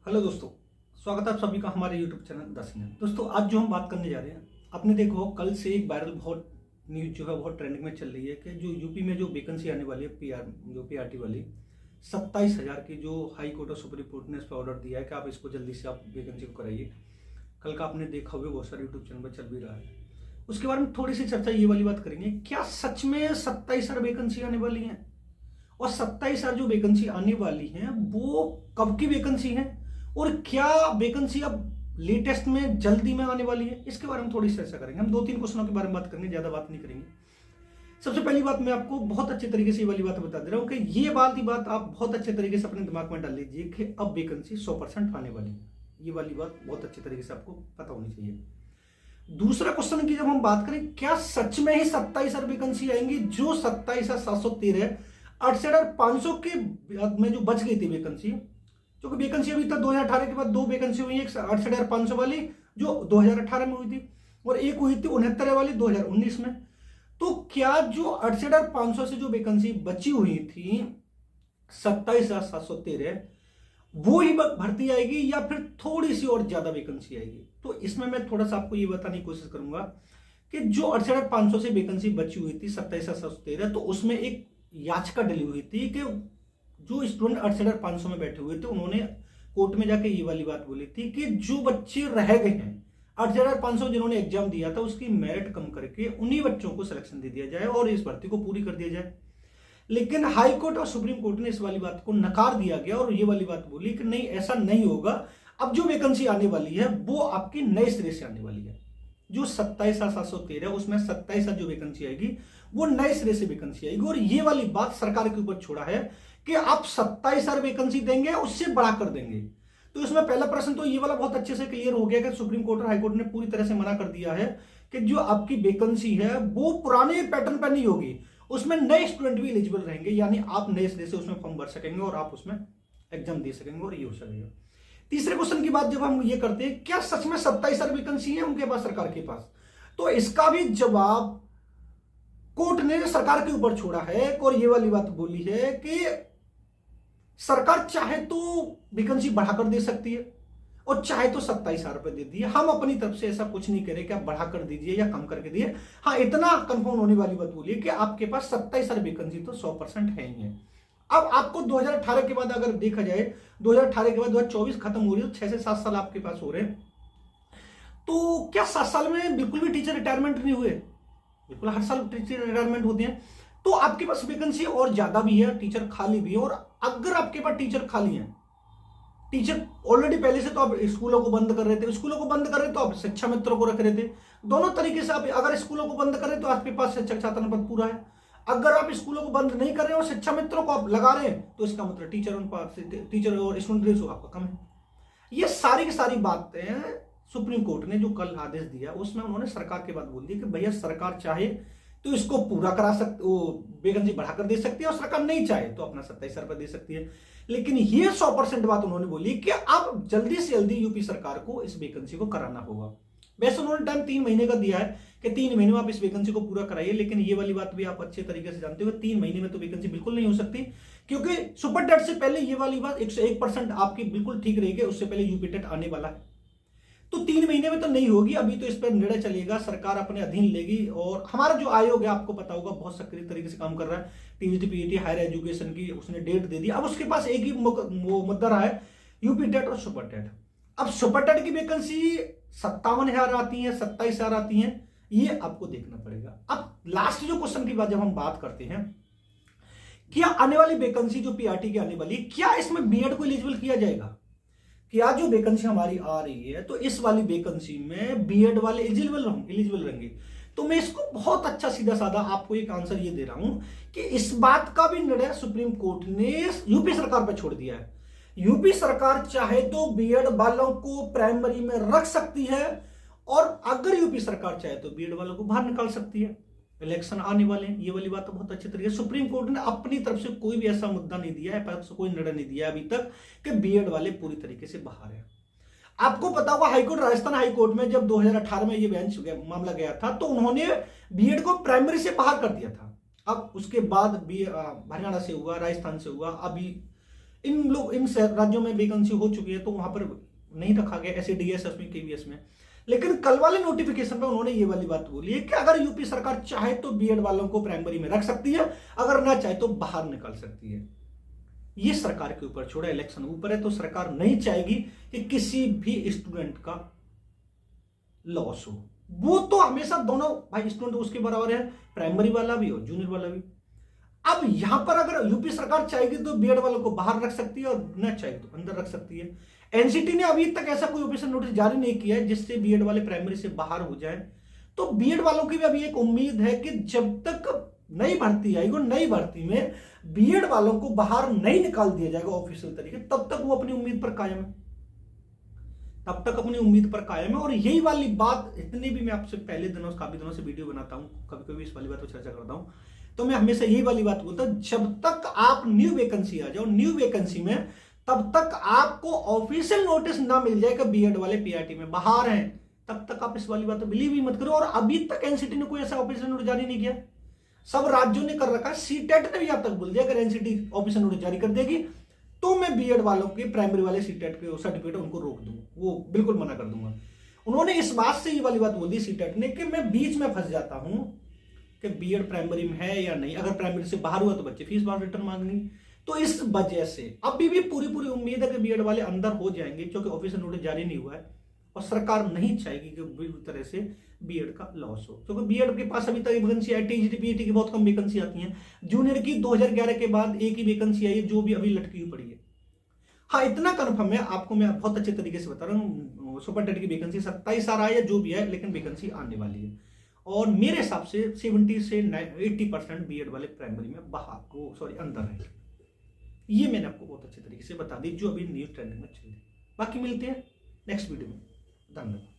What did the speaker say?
Hello दोस्तों, स्वागत है आप सभी का हमारे यूट्यूब चैनल 10 मिनट। दोस्तों आज जो हम बात करने जा रहे हैं, आपने देखो कल से एक वायरल बहुत न्यूज जो है बहुत ट्रेंडिंग में चल रही है कि जो यूपी में जो वैकेंसी आने वाली है पीआरटी वाली 27,000 की, जो हाई कोर्ट और सुप्रीम कोर्ट ने इस पर ऑर्डर दिया है कि आप इसको जल्दी से आप वैकेंसी को कराइए। कल का आपने देखा हुआ बहुत सारे यूट्यूब चैनल पर चल भी रहा है। उसके बारे में थोड़ी सी चर्चा ये वाली बात करेंगे, क्या सच में 27,000 वैकेंसी आने वाली है और 27,000 जो वैकेंसी आने वाली है वो कब की वैकेंसी है और क्या वैकेंसी अब लेटेस्ट में जल्दी में आने वाली है, इसके बारे में थोड़ी चर्चा करेंगे। हम 2-3 क्वेश्चनों के बारे में बात करेंगे, ज्यादा बात नहीं करेंगे। सबसे पहली बात मैं आपको बहुत अच्छे तरीके से ये वाली बात बता दे रहा हूं कि ये बात आप बहुत अच्छे तरीके से अपने दिमाग में डाल लीजिए कि अब वैकेंसी 100% आने वाली है। ये वाली बात बहुत अच्छे तरीके से आपको पता होनी चाहिए। दूसरा क्वेश्चन की जब हम बात करें, क्या सच में ही 27,000 वैकेंसी आएंगी? जो 27,713 68,500 के में जो बच गई थी वैकेंसी, क्योंकि वैकेंसी अभी तक 2018 के बाद 2 वैकेंसी हुई है, एक 68,500 वाली जो 2018 में हुई थी और एक हुई थी 69 वाली 2019 में। तो क्या जो 68,500 से जो वैकेंसी बची हुई थी 27,713 वो ही भर्ती आएगी या फिर थोड़ी सी और ज्यादा वैकेंसी आएगी? तो इसमें मैं थोड़ा सा आपको ये बताने की कोशिश करूंगा कि जो 68,500 से वैकेंसी बची हुई थी 27,713, तो उसमें एक याचिका डली हुई थी कि जो स्टूडेंट 68,500 में बैठे हुए थे उन्होंने कोर्ट में जाके ये वाली बात बोली थी कि जो बच्चे रह गए हैं 68,500 जिन्होंने एग्जाम दिया था उसकी मेरिट कम करके उन्हीं बच्चों को सिलेक्शन दे दिया जाए और इस भर्ती को पूरी कर दिया जाए। लेकिन हाई कोर्ट और सुप्रीम कोर्ट ने इस वाली बात को नकार दिया गया और ये वाली बात बोली कि नहीं, ऐसा नहीं होगा। अब जो वैकेंसी आने वाली है वो आपकी नए सिरे से आने वाली है। जो 27,713 उसमें 27 जो वैकेंसी आएगी वो नए सिरे से वैकेंसी आएगी और ये वाली बात सरकार के ऊपर छोड़ा है कि आप 27,000 वैकेंसी देंगे उससे बढ़ा कर देंगे। तो इसमें पहला प्रश्न तो ये वाला बहुत अच्छे से क्लियर हो गया कि सुप्रीम कोर्ट और हाई कोर्ट ने पूरी तरह से मना कर दिया है कि जो आपकी वैकेंसी है वो पुराने पैटर्न पर नहीं होगी, उसमें नए स्टूडेंट भी एलिजिबल रहेंगे, यानी आप नए सिरे से उसमें फॉर्म भर सकेंगे और आप उसमें एग्जाम दे सकेंगे और ये हो सकेगा। तीसरे क्वेश्चन की बात जब हम ये करते हैं, क्या सच में 27,000 वैकेंसी है उनके पास, सरकार के पास? तो इसका भी जवाब कोर्ट ने सरकार के ऊपर छोड़ा है और ये वाली बात बोली है कि सरकार चाहे तो वैकेंसी बढ़ाकर दे सकती है और चाहे तो 27,000 रुपए दे दिए। हम अपनी तरफ से ऐसा कुछ नहीं कह रहे कि आप बढ़ाकर दीजिए या कम करके दिए। हाँ, इतना कंफर्म होने वाली बात बोलिए कि आपके पास 27,000 वैकेंसी तो 100% है ही है। अब आपको 2018 के बाद अगर देखा जाए, 2018 के बाद 2024 खत्म हो रही है, 6 से 7 साल आपके पास हो रहे हैं। तो क्या 7 साल में बिल्कुल भी टीचर रिटायरमेंट नहीं हुए? बिल्कुल हर साल टीचर रिटायरमेंट होते हैं। तो आपके पास वैकेंसी और ज्यादा भी है, टीचर खाली भी है। और अगर आपके पास टीचर खाली हैं, टीचर ऑलरेडी पहले से तो आप स्कूलों को बंद कर रहे थे, स्कूलों को बंद कर रहे तो आप शिक्षा मित्रों को रख रहे थे। दोनों तरीके से आप अगर स्कूलों को बंद कर रहे तो आपके पास शिक्षक छात्र पद पूरा है। अगर आप स्कूलों को बंद नहीं कर रहे और शिक्षा मित्रों को आप लगा रहे हैं तो इसका मतलब टीचर और स्टूडेंट रेशो आपका कम है। ये सारी की सारी बातें सुप्रीम कोर्ट ने जो कल आदेश दिया उसमें उन्होंने सरकार की बात बोल दी कि भैया सरकार चाहे तो इसको पूरा करा सकती, वो वैकेंसी बढ़ाकर दे सकती है और सरकार नहीं चाहे तो अपना 27,000 रुपए दे सकती है। लेकिन ये 100% बात उन्होंने बोली कि अब जल्दी से जल्दी यूपी सरकार को इस वैकेंसी को कराना होगा। वैसे उन्होंने टाइम 3 महीने का दिया है कि 3 महीने में आप इस वैकेंसी को पूरा कराइए, लेकिन ये वाली बात भी आप अच्छे तरीके से जानते हो 3 महीने में तो वैकेंसी बिल्कुल नहीं हो सकती, क्योंकि सुपर टेट से पहले ये वाली बात 101% आपकी बिल्कुल ठीक रहेगी, उससे पहले यूपी टेट आने वाला है। तो 3 महीने में तो नहीं होगी, अभी तो इस पर निर्णय चलेगा, सरकार अपने अधीन लेगी। और हमारा जो आयोग है आपको पता होगा बहुत सक्रिय तरीके से काम कर रहा है, टीजीटी पीजीटी हायर एजुकेशन की उसने डेट दे दी। अब उसके पास एक ही मुद्दा रहा है, यूपी टेट और सुपर टेट। अब सुपर टेट की वैकेंसी 57,000 आती है, 27,000 आती है, ये आपको देखना पड़ेगा। अब लास्ट जो क्वेश्चन की बात जब हम बात करते हैं, क्या आने वाली वैकेंसी जो पीआरटी की आने वाली, क्या इसमें बीएड को एलिजिबल किया जाएगा? क्या जो वैकेंसी हमारी आ रही है तो इस वाली वैकेंसी में बीएड वाले एलिजिबल रहेंगे? तो मैं इसको बहुत अच्छा सीधा साधा आपको एक आंसर ये दे रहा हूं कि इस बात का भी निर्णय सुप्रीम कोर्ट ने यूपी सरकार पर छोड़ दिया है। यूपी सरकार चाहे तो बीएड वालों को प्राइमरी में रख सकती है और अगर यूपी सरकार चाहे तो बीएड वालों को बाहर निकाल सकती है। इलेक्शन आने वाले हैं, ये वाली बात तो बहुत अच्छी तरीके से सुप्रीम कोर्ट ने अपनी तरफ से कोई भी ऐसा मुद्दा नहीं दिया है, कोई निर्णय नहीं दिया अभी तक कि बीएड वाले पूरी तरीके से बाहर है। आपको पता होगा हाईकोर्ट, राजस्थान हाईकोर्ट में जब 2018 में ये बेंच मामला गया था तो उन्होंने बीएड को प्राइमरी से बाहर कर दिया था। अब उसके बाद भी हरियाणा से हुआ, राजस्थान से हुआ, अभी इन राज्यों में वैकेंसी हो चुकी है तो वहां पर नहीं रखा गया, ऐसे डीएसएस में, केवीएस में। लेकिन कल वाले नोटिफिकेशन पे उन्होंने ये वाली बात बोली है कि अगर यूपी सरकार चाहे तो बीएड वालों को प्राइमरी में रख सकती है, अगर ना चाहे तो बाहर निकाल सकती है। ये सरकार के ऊपर छोड़ा, इलेक्शन ऊपर है, तो सरकार नहीं चाहेगी कि किसी भी स्टूडेंट का लॉस हो। वो तो हमेशा दोनों भाई स्टूडेंट उसके बराबर है, प्राइमरी वाला भी और जूनियर वाला भी। अब यहां पर अगर यूपी सरकार चाहेगी तो बीएड वालों को बाहर रख सकती है और न चाहे तो अंदर रख सकती है। एनसीटी ने अभी तक ऐसा कोई ऑफिशियल नोटिस जारी नहीं किया है जिससे बीएड वाले प्राइमरी से बाहर हो जाए। तो बीएड वालों की भी अभी एक उम्मीद है कि जब तक नई भर्ती आएगी और नई भर्ती में बीएड वालों को बाहर नहीं निकाल दिया जाएगा ऑफिशियल तरीके, तब तक वो अपनी उम्मीद पर कायम है, तब तक अपनी उम्मीद पर कायम है। और यही वाली बात इतनी भी मैं आपसे पहले दिनों काफी दिनों से वीडियो बनाता हूं, कभी कभी इस वाली बात पर चर्चा करता हूं, तो मैं हमेशा यही वाली बात बोलता हूं, जब तक आप न्यू वैकेंसी आ जाओ, न्यू वैकेंसी में तब तक आपको ऑफिशियल नोटिस ना मिल जाए कि बीएड वाले पीआरटी में बाहर हैं, तब तक आप इस वाली बात पर बिलीव ही मत करो। और अभी तक एनसीटी ने कोई ऐसा ऑफिशियल नोटिस जारी नहीं किया, सब राज्यों ने कर रखा है। सीटेट ने भी अब तक बोल दिया अगर एनसीटी ऑफिशियल नोटिस जारी कर देगी तो मैं बीएड वालों के प्राइमरी वाले सीटेट के सर्टिफिकेट उनको रोक दूंगा, वो बिल्कुल मना कर दूंगा। उन्होंने इस बात से ये वाली बात बोल दी सीटेट ने कि मैं बीच में फंस जाता हूं कि बीएड प्राइमरी में है या नहीं, अगर प्राइमरी से बाहर हुआ तो बच्चे फीस बाहर रिटर्न मांगनी। तो इस वजह से अभी भी पूरी पूरी उम्मीद है कि बीएड वाले अंदर हो जाएंगे, क्योंकि ऑफिशियल नोटिस जारी नहीं हुआ है और सरकार नहीं चाहेगी कि पूरी तरह से बीएड का लॉस हो, क्योंकि बीएड के पास अभी तक वैकेंसी आई, टीजीटी पीईटी की बहुत कम वैकेंसी आती हैं। जूनियर की 2011 के बाद एक ही वैकेंसी आई है जो भी अभी लटकी हुई पड़ी है। हाँ, इतना कन्फर्म है आपको, मैं बहुत अच्छे तरीके से बता रहा हूँ, सुपरटेट की वैकेंसी 27 आ रहा है या जो भी है, लेकिन वैकेंसी आने वाली है। और मेरे हिसाब से 70 से 80% बीएड वाले प्राइमरी में बाहर को अंदर है। ये मैंने आपको बहुत अच्छे तरीके से बता दी जो अभी न्यूज ट्रेंडिंग में चल रही है। बाकी मिलते हैं नेक्स्ट वीडियो में। धन्यवाद।